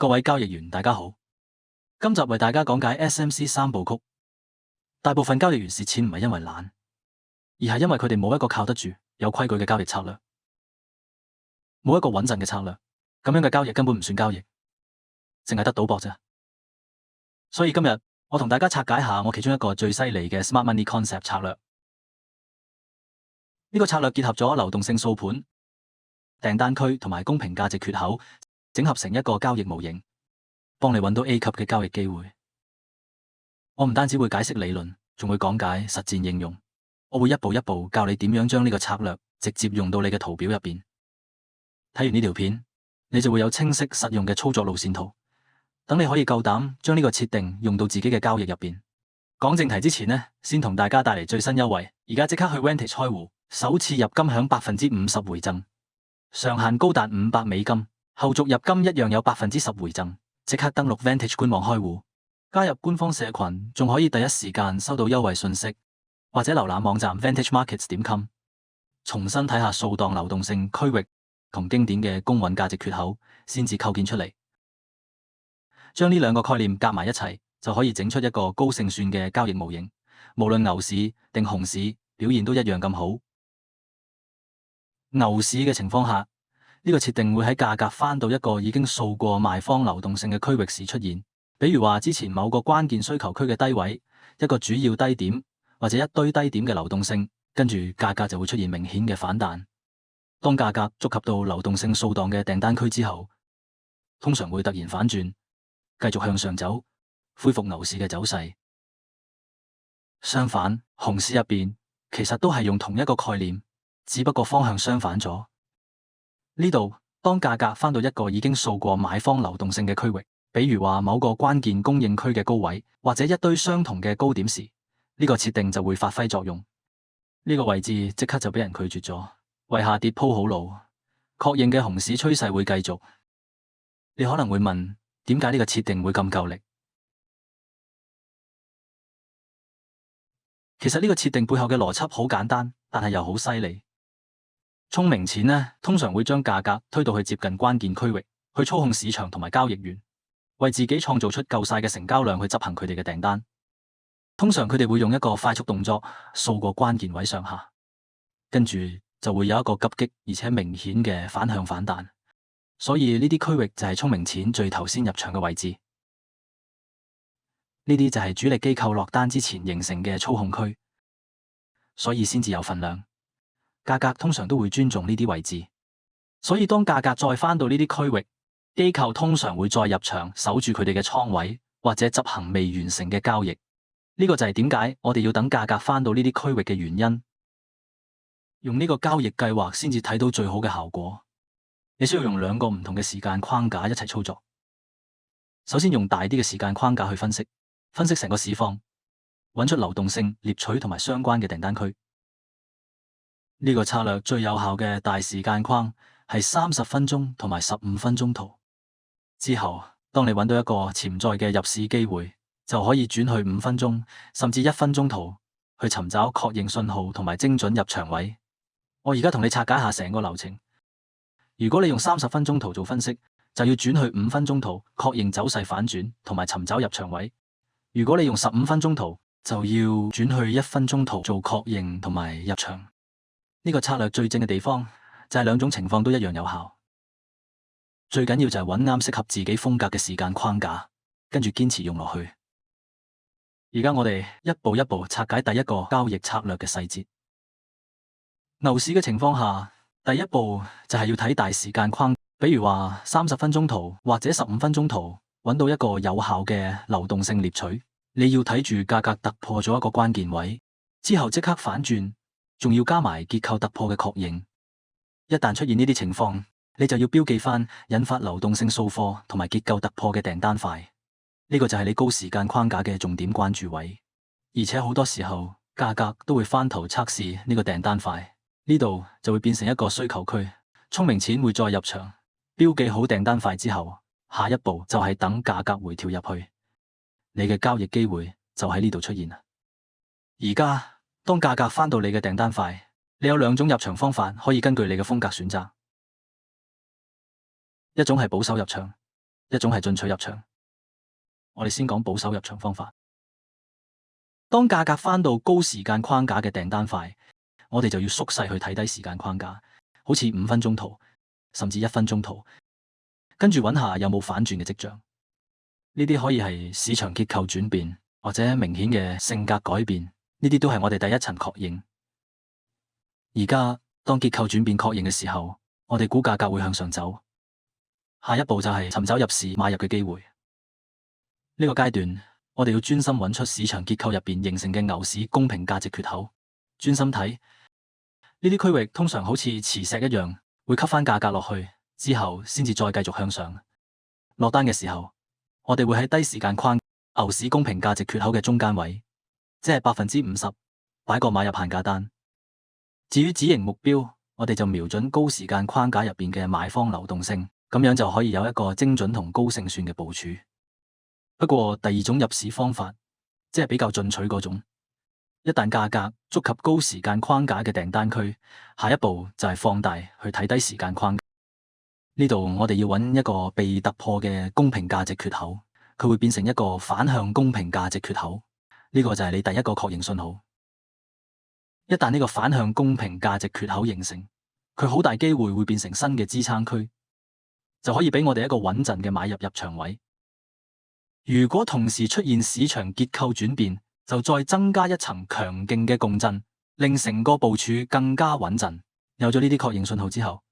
各位交易員大家好，今集為大家講解 SMC 三部曲。大部分交易員蝕錢唔係因為懶，而係因為佢哋冇一個靠得住、有規矩嘅交易策略，冇一個穩陣嘅策略，咁樣嘅交易根本唔算交易，淨係得賭博啫。所以今日我同大家拆解下我其中一個最犀利嘅 Smart Money Concept 策略。呢個策略結合咗流動性掃盤、訂單區同埋公平價值缺口，整合成一個交易模型，幫你揾到 A 級嘅交易機會。我唔單止會解釋理論，仲會講解實戰應用。我會一步一步教你點樣將呢個策略直接用到你嘅圖表入邊。睇完呢條片，你就會有清晰實用嘅操作路線圖，等你可以夠膽將呢個設定用到自己嘅交易入邊。講正題之前呢，先同大家帶嚟最新優惠，而家即刻去 Vantage 開戶，首次入金享50%回贈，上限高達$500，後續入金一樣有10%回贈。即刻登錄 Vantage 官網開戶，加入官方社群，仲可以第一時間收到優惠信息，或者瀏覽網站 vantagemarkets.com， 重新睇下掃蕩流動性區域同經典嘅公允價值缺口，先至構建出嚟。將呢兩個概念夾埋一齊，就可以整出一個高勝算嘅交易模型，無論牛市定熊市表現都一樣咁好。牛市嘅情況下，呢個設定會喺價格翻到一個已經掃過賣方流動性嘅區域時出現，比如話之前某個關鍵需求區嘅低位，一個主要低點或者一堆低點嘅流動性，跟住價格就會出現明顯嘅反彈。當價格觸及到流動性掃蕩嘅訂單區之後，通常會突然反轉，繼續向上走，恢復牛市嘅走勢。相反，熊市入邊其實都係用同一個概念，只不過方向相反咗。呢度當價格翻到一個已經掃過買方流動性嘅區域，比如話某個關鍵供應區嘅高位，或者一堆相同嘅高點時，呢個設定就會發揮作用。呢個位置即刻就俾人拒絕咗，為下跌鋪好路，確認嘅熊市趨勢會繼續。你可能會問，點解呢個設定會咁夠力？其實呢個設定背後嘅邏輯好簡單，但係又好犀利。聰明錢呢，通常會將價格推到去接近關鍵區域，去操控市場同埋交易員，為自己創造出夠晒嘅成交量去執行佢哋嘅訂單。通常佢哋會用一個快速動作掃過關鍵位上下，跟住就會有一個急激而且明顯嘅反向反彈。所以呢啲區域就係聰明錢最頭先入場嘅位置。呢啲就係主力機構落單之前形成嘅操控區，所以先至有份量。價格通常都會尊重呢啲位置，所以當價格再翻到呢啲區域，機構通常會再入場守住佢哋嘅倉位，或者執行未完成嘅交易。呢個就係點解我哋要等價格翻到呢啲區域嘅原因。用呢個交易計劃先至睇到最好嘅效果。你需要用兩個唔同嘅時間框架一齊操作。首先用大啲嘅時間框架去分析成個市況，揾出流動性、獵取同埋相關嘅訂單區。呢個策略最有效嘅大時間框係30分鐘同埋15分鐘圖。之後，當你揾到一個潛在嘅入市機會，就可以轉去5分鐘甚至1分鐘圖去尋找確認信號同埋精準入場位。我而家同你拆解下成個流程。如果你用30分鐘圖做分析，就要轉去5分鐘圖確認走勢反轉同埋尋找入場位。如果你用15分鐘圖，就要轉去1分鐘圖做確認同埋入場。呢個策略最正嘅地方就係兩種情況都一樣有效。最緊要就係揾啱適合自己風格嘅時間框架，跟住堅持用落去。而家我哋一步一步拆解第一個交易策略嘅細節。牛市嘅情況下，第一步就係要睇大時間框，比如話30分鐘圖或者15分鐘圖，揾到一個有效嘅流動性獵取。你要睇住價格突破咗一個關鍵位之後即刻反轉，仲要加埋結構突破嘅確認。一旦出現呢啲情況，你就要標記翻引發流動性掃貨同埋結構突破嘅訂單塊。呢個就係你高時間框架嘅重點關注位。而且好多時候價格都會翻頭測試呢個訂單塊，呢度就會變成一個需求區。聰明錢會再入場，標記好訂單塊之後，下一步就係等價格回調入去。你嘅交易機會就喺呢度出現啦。而家當價格翻到你嘅訂單塊，你有兩種入場方法可以根據你嘅風格選擇。一種係保守入場，一種係進取入場。我哋先講保守入場方法。當價格翻到高時間框架嘅訂單塊，我哋就要縮細去睇低時間框架，好似5分鐘圖，甚至1分鐘圖，跟住揾下有冇反轉嘅跡象。呢啲可以係市場結構轉變，或者明顯嘅性格改變，呢啲都係我哋第一層確認。而家當結構轉變確認嘅時候，我哋估價格會向上走。下一步就係尋找入市買入嘅機會。呢個階段，我哋要專心揾出市場結構入邊形成嘅牛市公平價值缺口，專心睇呢啲區域，通常好似磁石一樣，會吸翻價格落去，之後先至再繼續向上。落單嘅時候，我哋會喺低時間框牛市公平價值缺口嘅中間位，即係50%，擺個買入限價單。至於止盈目標，我哋就瞄準高時間框架入邊嘅買方流動性，咁樣就可以有一個精準同高勝算嘅部署。不過第二種入市方法，即係比較進取嗰種，一旦價格觸及高時間框架嘅訂單區，下一步就係放大去睇低時間框架。呢度我哋要揾一個被突破嘅公平價值缺口，佢會變成一個反向公平價值缺口，呢個就係你第一個確認信號。一旦呢個反向公平價值缺口形成，佢好大機會會變成新嘅支撐區，就可以俾我哋一個穩陣嘅買入場位。如果同時出現市場結構轉變，就再增加一層強勁嘅共振，令成個部署更加穩陣。有咗呢啲確認信號之後，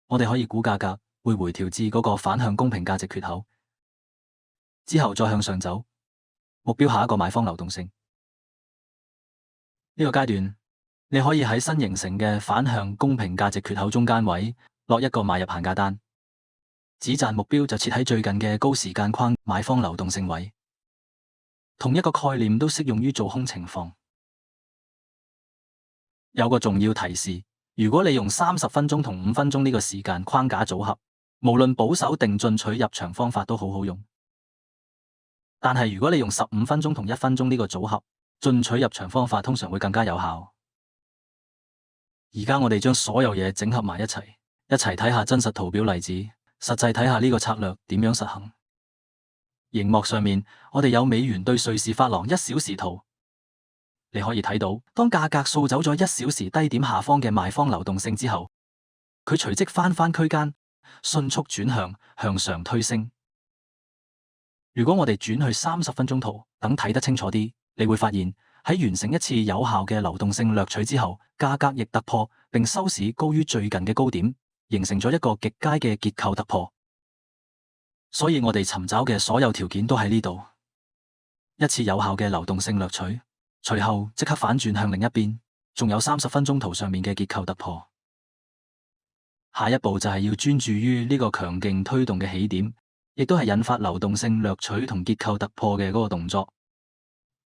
我哋可以估價格會回調至嗰個反向公平價值缺口，之後再向上走，目標下一個買方流動性。呢個階段，你可以喺新形成嘅反向公平價值缺口中間位落一個買入限價單，止賺目標就設喺最近嘅高時間框買方流動性位。同一個概念都適用於做空情況。有個重要提示，如果你用30分鐘同5分鐘呢個時間框架組合，無論保守定進取入場方法都好好用。但係如果你用15分鐘同1分鐘呢個組合，進取入場方法通常會更加有效。而家我哋將所有嘢整合埋一齊睇下真實圖表例子，實際睇下呢個策略點樣實行。熒幕上面我哋有美元對瑞士法郎1小時圖，你可以睇到，當價格掃走咗1小時低點下方嘅賣方流動性之後，佢隨即翻區間，迅速轉向上推升。如果我哋轉去30分鐘圖，等睇得清楚啲，你會發現喺完成一次有效嘅流動性掠取之後，價格亦突破並收市高於最近嘅高點，形成咗一個極佳嘅結構突破。所以我哋尋找嘅所有條件都喺呢度，一次有效嘅流動性掠取，隨後即刻反轉向另一邊，仲有30分鐘圖上面嘅結構突破。下一步就係要專注於呢個強勁推動嘅起點，亦都係引發流動性掠取同結構突破嘅嗰個動作。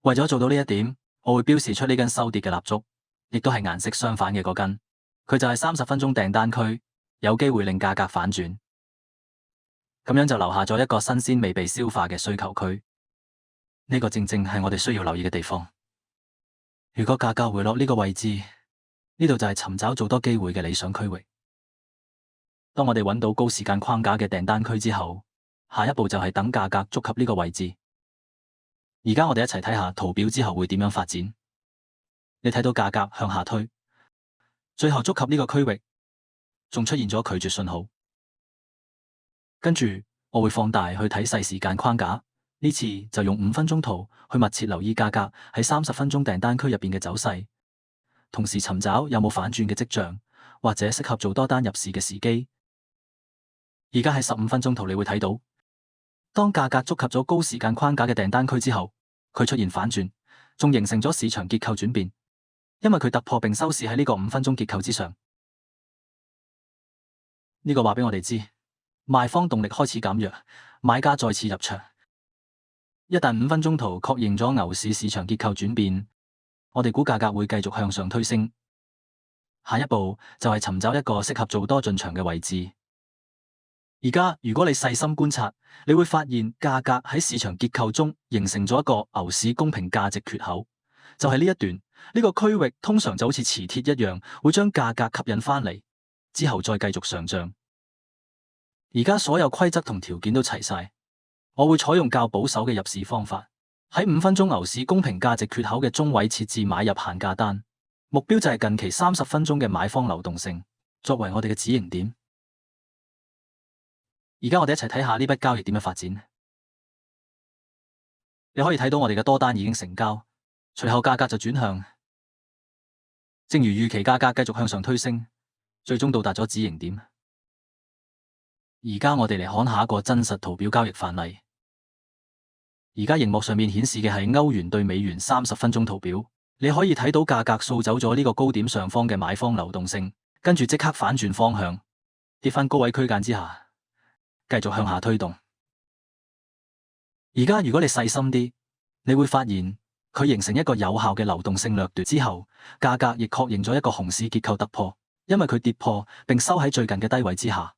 為咗做到呢一點，我會標示出呢根收跌嘅蠟燭，亦都係顏色相反嘅嗰根，佢就係30分鐘訂單區，有機會令價格反轉。咁樣就留下咗一個新鮮未被消化嘅需求區，呢個正正係我哋需要留意嘅地方。如果價格回落呢個位置，呢度就係尋找做多機會嘅理想區域。當我哋揾到高時間框架嘅訂單區之後，下一步就係等價格觸及呢個位置。而家我哋一齊睇下圖表之後會點樣發展。你睇到價格向下推，最後觸及呢個區域，仲出現咗拒絕信號。跟住我會放大去睇細時間框架，呢次就用5分鐘圖去密切留意價格喺30分鐘訂單區入邊嘅走勢，同時尋找有冇反轉嘅跡象，或者適合做多單入市嘅時機。而家喺15分鐘圖你會睇到，當價格觸及咗高時間框架嘅訂單區之後，佢出現反轉，仲形成咗市場結構轉變，因為佢突破並收市喺呢個5分鐘結構之上。呢個話俾我哋知，賣方動力開始減弱，買家再次入場。一旦5分鐘圖確認咗牛市市場結構轉變，我哋估價格會繼續向上推升。下一步就係尋找一個適合做多進場嘅位置。而家如果你細心觀察，你會發現價格喺市場結構中形成咗一個牛市公平價值缺口，就係呢一段。呢個區域通常就好似磁鐵一樣，會將價格吸引翻嚟，之後再繼續上漲。而家所有規則同條件都齊晒，我會採用較保守嘅入市方法，喺5分鐘牛市公平價值缺口嘅中位設置買入限價單，目標就係近期30分鐘嘅買方流動性，作為我哋嘅止盈點。而家我哋一齊睇下呢筆交易點樣發展。你可以睇到我哋嘅多單已經成交，隨後價格就轉向，正如預期，價格繼續向上推升，最終到達咗止盈點。而家我哋嚟看下一個真實圖表交易範例。而家熒幕上面顯示嘅係歐元對美元30分鐘圖表，你可以睇到價格掃走咗呢個高點上方嘅買方流動性，跟住即刻反轉方向，跌返高位區間之下，繼續向下推動。而家如果你細心啲，你會發現佢形成一個有效嘅流動性掠奪之後，價格亦確認咗一個熊市結構突破，因為佢跌破並收喺最近嘅低位之下。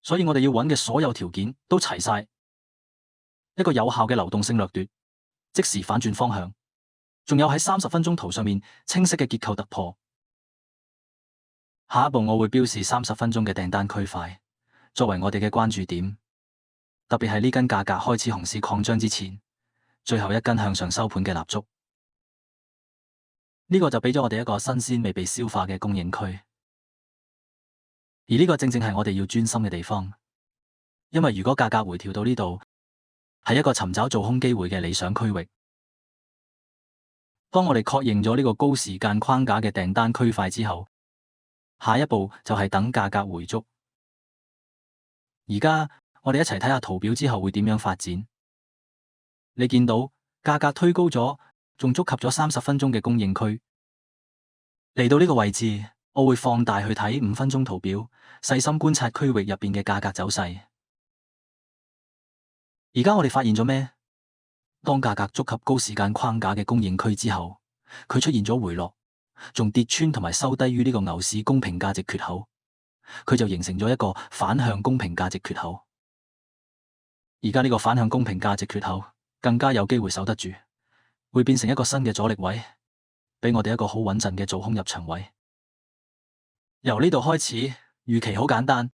所以我哋要揾嘅所有條件都齊晒，一個有效嘅流動性掠奪，即時反轉方向，仲有喺30分鐘圖上面清晰嘅結構突破。下一步我會標示30分鐘嘅訂單區塊，作為我哋嘅關注點，特別係呢根價格開始熊市擴張之前，最後一根向上收盤嘅蠟燭。呢個就俾咗我哋一個新鮮未被消化嘅供應區。而呢個正正係我哋要專心嘅地方，因為如果價格回調到呢度，係一個尋找做空機會嘅理想區域。當我哋確認咗呢個高時間框架嘅訂單區塊之後，下一步就係等價格回築。而家我哋一齊睇下圖表之後會點樣發展。你見到價格推高咗，仲觸及咗30分鐘嘅供應區。嚟到呢個位置，我會放大去睇5分鐘圖表，細心觀察區域入邊嘅價格走勢。而家我哋發現咗咩？當價格觸及高時間框架嘅供應區之後，佢出現咗回落，仲跌穿同埋收低於呢個牛市公平價值缺口，佢就形成咗一個反向公平價值缺口。而家呢個反向公平價值缺口更加有機會守得住，會變成一個新嘅阻力位，俾我哋一個好穩陣嘅做空入場位。由呢度開始，預期好簡單，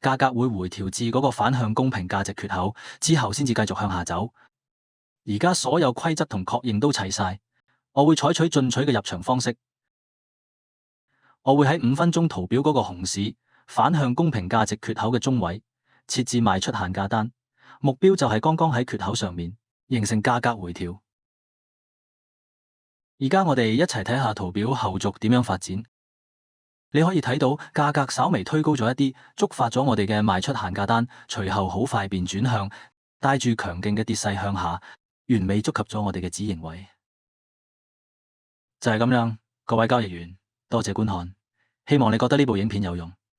價格會回調至嗰個反向公平價值缺口之後，先至繼續向下走。而家所有規則同確認都齊晒，我會採取進取嘅入場方式。我會喺5分鐘圖表嗰個熊市反向公平價值缺口嘅中位設置賣出限價單，目標就係剛剛喺缺口上面形成價格回調。而家我哋一齊睇下圖表後續點樣發展。你可以睇到價格稍微推高咗一啲，觸發咗我哋嘅賣出限價單，隨後好快便轉向，帶住強勁嘅跌勢向下，完美觸及咗我哋嘅止盈位。就係咁樣，各位交易員，多謝觀看，希望你覺得呢部影片有用。